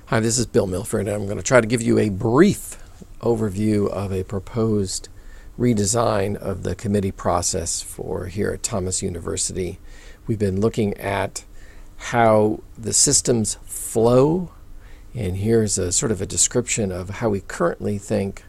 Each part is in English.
Hi, this is Bill Milford, and I'm going to try to give you a brief overview of a proposed redesign of the committee process for here at Thomas University. We've been looking at how the systems flow, and here's a sort of a description of how we currently think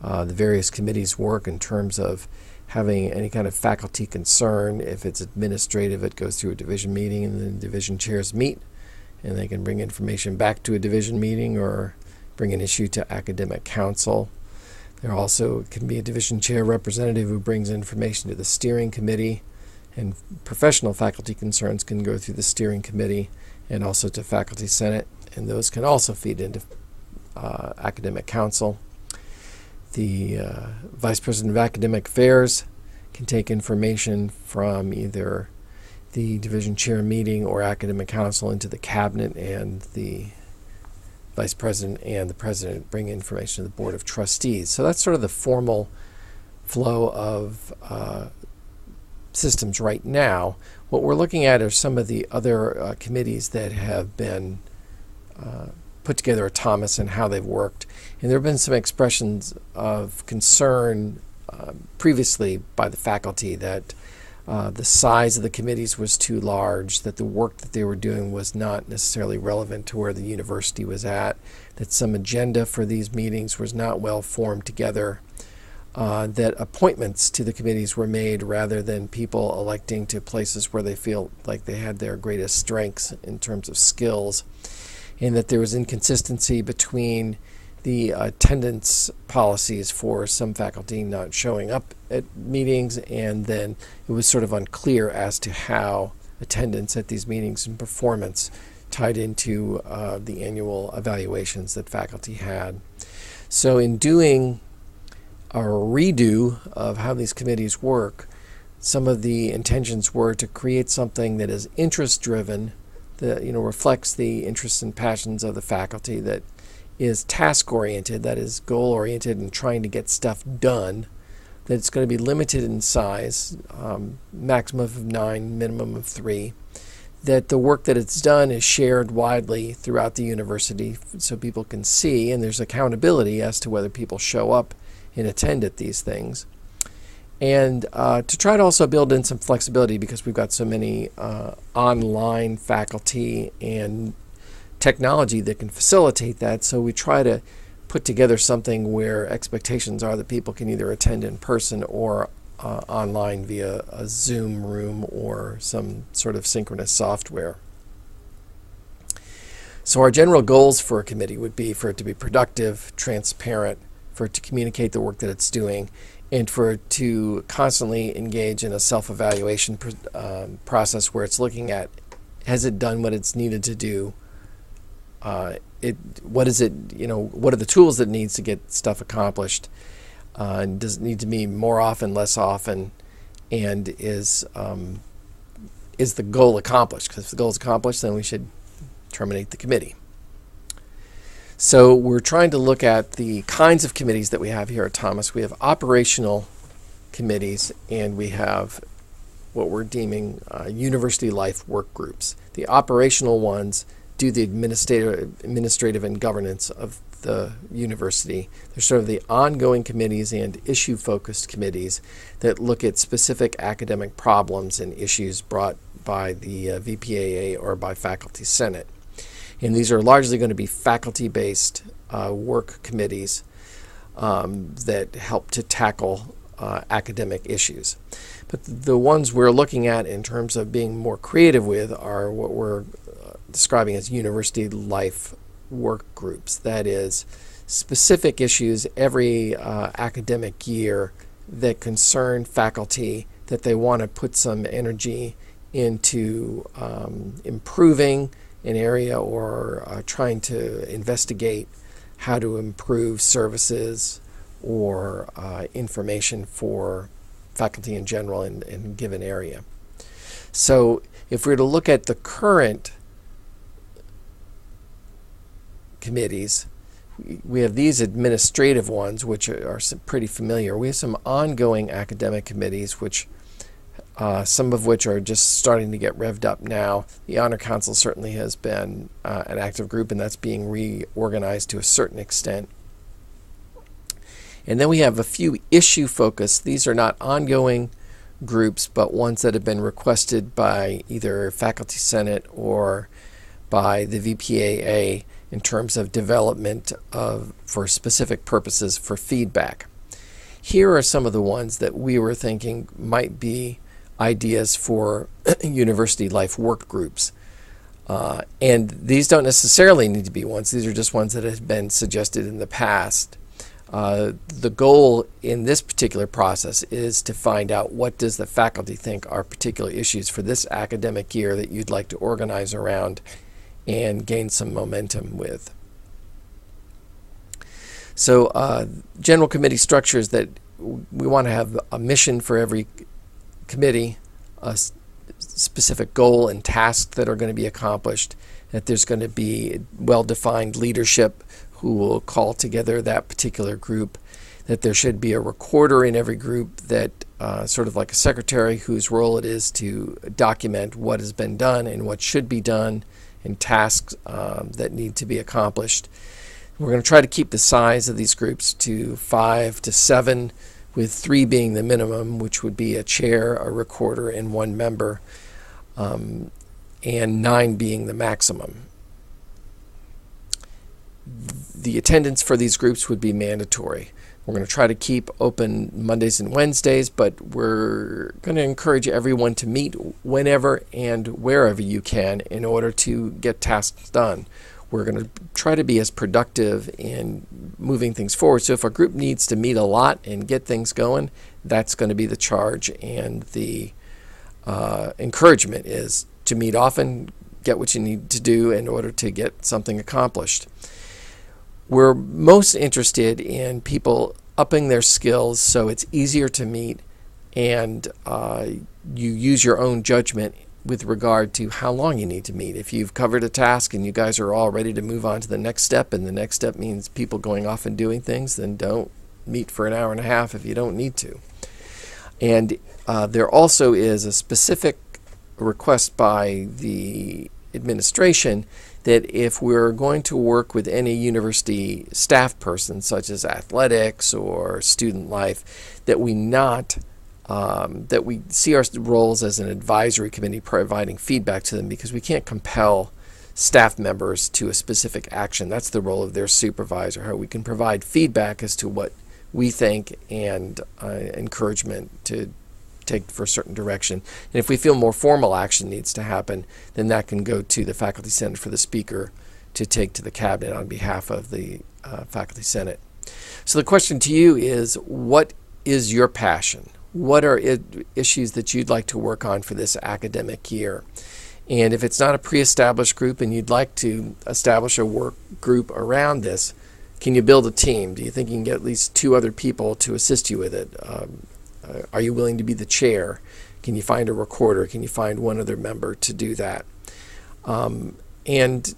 the various committees work in terms of having any kind of faculty concern. If it's administrative, it goes through a division meeting, and then division chairs meet, and they can bring information back to a division meeting or bring an issue to academic council. There also can be a division chair representative who brings information to the steering committee, and professional faculty concerns can go through the steering committee and also to faculty senate, and those can also feed into academic council. The vice president of academic affairs can take information from either the division chair meeting or academic council into the cabinet, and the vice president and the president bring information to the board of trustees. So that's sort of the formal flow of systems right now. What we're looking at are some of the other committees that have been put together at Thomas and how they've worked. And there have been some expressions of concern previously by the faculty that the size of the committees was too large, that the work that they were doing was not necessarily relevant to where the university was at, that some agenda for these meetings was not well formed together, that appointments to the committees were made rather than people electing to places where they feel like they had their greatest strengths in terms of skills, and that there was inconsistency between the attendance policies for some faculty not showing up at meetings, and then it was sort of unclear as to how attendance at these meetings and performance tied into the annual evaluations that faculty had. So in doing a redo of how these committees work, some of the intentions were to create something that is interest-driven, that reflects the interests and passions of the faculty, that is task-oriented, that is goal-oriented and trying to get stuff done, that it's going to be limited in size, maximum of 9, minimum of 3, that the work that it's done is shared widely throughout the university so people can see, and there's accountability as to whether people show up and attend at these things. And to try to also build in some flexibility, because we've got so many online faculty and technology that can facilitate that. So we try to put together something where expectations are that people can either attend in person or online via a Zoom room or some sort of synchronous software. So our general goals for a committee would be for it to be productive, transparent, for it to communicate the work that it's doing, and for it to constantly engage in a self-evaluation process where it's looking at, has it done what it's needed to do? What is it? What are the tools that it needs to get stuff accomplished? Does it need to be more often, less often? And is the goal accomplished? Because if the goal is accomplished, then we should terminate the committee. So we're trying to look at the kinds of committees that we have here at Thomas. We have operational committees, and we have what we're deeming university life work groups. The operational ones do the administrative and governance of the university. They're sort of the ongoing committees and issue-focused committees that look at specific academic problems and issues brought by the VPAA or by faculty senate. And these are largely going to be faculty-based work committees that help to tackle academic issues. But the ones we're looking at in terms of being more creative with are what we're describing as university life work groups. That is, specific issues every academic year that concern faculty that they want to put some energy into improving an area or trying to investigate how to improve services or information for faculty in general in a given area. So if we were to look at the current committees, we have these administrative ones, which are pretty familiar. We have some ongoing academic committees, which some of which are just starting to get revved up now. The Honor Council certainly has been an active group, and that's being reorganized to a certain extent. And then we have a few issue focused. These are not ongoing groups, but ones that have been requested by either Faculty Senate or by the VPAA in terms of development for specific purposes for feedback. Here are some of the ones that we were thinking might be ideas for university life work groups. And these don't necessarily need to be ones. These are just ones that have been suggested in the past. The goal in this particular process is to find out what does the faculty think are particular issues for this academic year that you'd like to organize around and gain some momentum with. So general committee structures that we want to have a mission for every committee, a specific goal and tasks that are going to be accomplished, that there's going to be well-defined leadership who will call together that particular group, that there should be a recorder in every group that sort of like a secretary whose role it is to document what has been done and what should be done and tasks that need to be accomplished. We're going to try to keep the size of these groups to 5 to 7, with 3 being the minimum, which would be a chair, a recorder, and 1 member, and 9 being the maximum. The attendance for these groups would be mandatory. We're going to try to keep open Mondays and Wednesdays, but we're going to encourage everyone to meet whenever and wherever you can in order to get tasks done. We're going to try to be as productive in moving things forward. So if a group needs to meet a lot and get things going, that's going to be the charge, and the encouragement is to meet often, get what you need to do in order to get something accomplished. We're most interested in people upping their skills so it's easier to meet, and you use your own judgment with regard to how long you need to meet. If you've covered a task and you guys are all ready to move on to the next step, and the next step means people going off and doing things, then don't meet for an hour and a half if you don't need to. And there also is a specific request by the administration that if we're going to work with any university staff person, such as athletics or student life, that we see our roles as an advisory committee providing feedback to them, because we can't compel staff members to a specific action. That's the role of their supervisor. How we can provide feedback as to what we think and encouragement to take for a certain direction. And if we feel more formal action needs to happen, then that can go to the Faculty Senate for the speaker to take to the cabinet on behalf of the Faculty Senate. So the question to you is, what is your passion? What are issues that you'd like to work on for this academic year? And if it's not a pre-established group and you'd like to establish a work group around this, can you build a team? Do you think you can get at least 2 other people to assist you with it? Are you willing to be the chair? Can you find a recorder? Can you find 1 other member to do that? And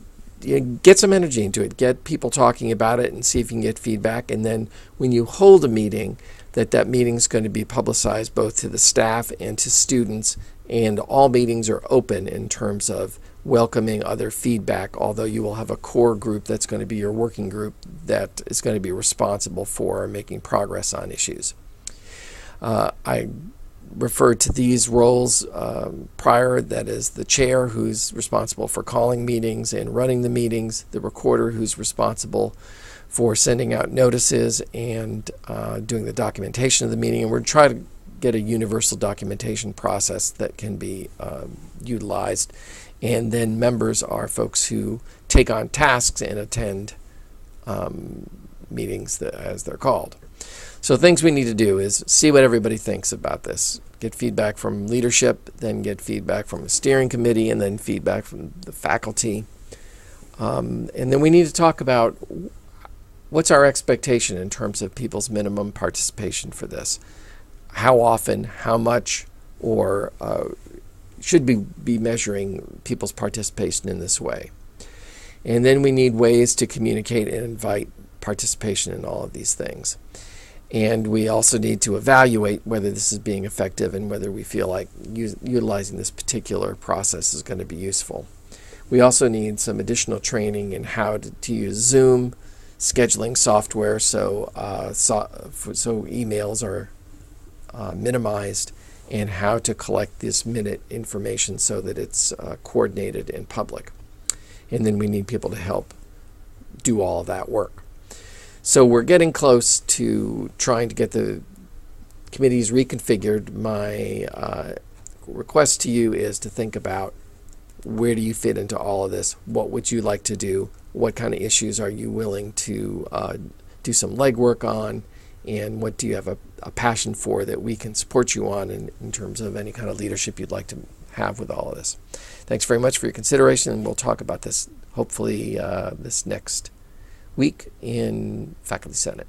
get some energy into it. Get people talking about it and see if you can get feedback. And then when you hold a meeting, that meeting is going to be publicized both to the staff and to students, and all meetings are open in terms of welcoming other feedback, although you will have a core group that's going to be your working group that is going to be responsible for making progress on issues. I referred to these roles prior, that is the chair, who's responsible for calling meetings and running the meetings, the recorder, who's responsible for sending out notices and doing the documentation of the meeting. And we're trying to get a universal documentation process that can be utilized. And then members are folks who take on tasks and attend meetings as they're called. So things we need to do is see what everybody thinks about this. Get feedback from leadership, then get feedback from the steering committee, and then feedback from the faculty. And then we need to talk about what's our expectation in terms of people's minimum participation for this. How often, how much, or should we be measuring people's participation in this way? And then we need ways to communicate and invite participation in all of these things. And we also need to evaluate whether this is being effective and whether we feel like utilizing this particular process is going to be useful. We also need some additional training in how to use Zoom, scheduling software so emails are minimized, and how to collect this minute information so that it's coordinated and public. And then we need people to help do all of that work. So we're getting close to trying to get the committees reconfigured. My request to you is to think about, where do you fit into all of this? What would you like to do? What kind of issues are you willing to do some legwork on? And what do you have a passion for that we can support you on in terms of any kind of leadership you'd like to have with all of this? Thanks very much for your consideration, and we'll talk about this hopefully this next week in Faculty Senate.